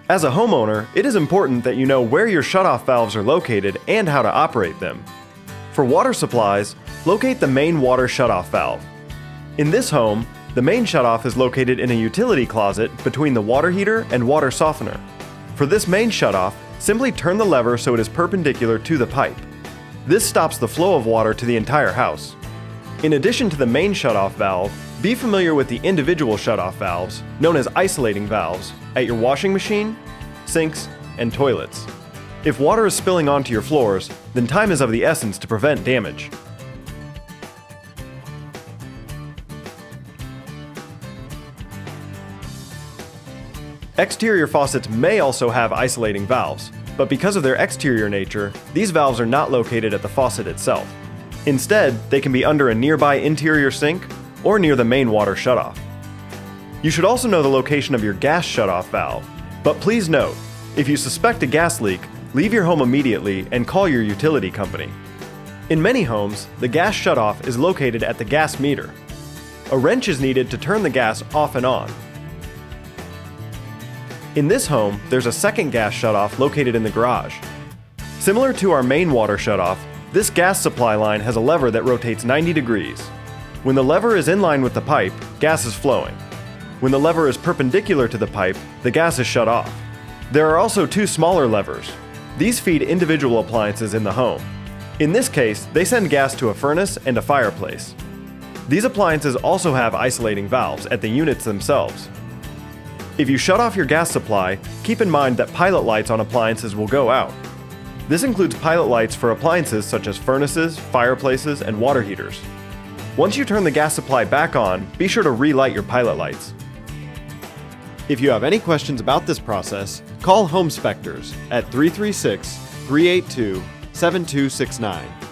As a homeowner, it is important that you know where your shutoff valves are located and how to operate them. For water supplies, locate the main water shutoff valve. In this home, the main shutoff is located in a utility closet between the water heater and water softener. For this main shutoff, simply turn the lever so it is perpendicular to the pipe. This stops the flow of water to the entire house. In addition to the main shutoff valve, be familiar with the individual shutoff valves, known as isolating valves, at your washing machine, sinks, and toilets. If water is spilling onto your floors, then time is of the essence to prevent damage. Exterior faucets may also have isolating valves, but because of their exterior nature, these valves are not located at the faucet itself. Instead, they can be under a nearby interior sink or near the main water shutoff. You should also know the location of your gas shutoff valve, but please note, if you suspect a gas leak, leave your home immediately and call your utility company. In many homes, the gas shutoff is located at the gas meter. A wrench is needed to turn the gas off and on. In this home, there's a second gas shutoff located in the garage. Similar to our main water shutoff, this gas supply line has a lever that rotates 90 degrees. When the lever is in line with the pipe, gas is flowing. When the lever is perpendicular to the pipe, the gas is shut off. There are also two smaller levers. These feed individual appliances in the home. In this case, they send gas to a furnace and a fireplace. These appliances also have isolating valves at the units themselves. If you shut off your gas supply, keep in mind that pilot lights on appliances will go out. This includes pilot lights for appliances such as furnaces, fireplaces, and water heaters. Once you turn the gas supply back on, be sure to relight your pilot lights. If you have any questions about this process, call Home Spectors at 336-382-7269.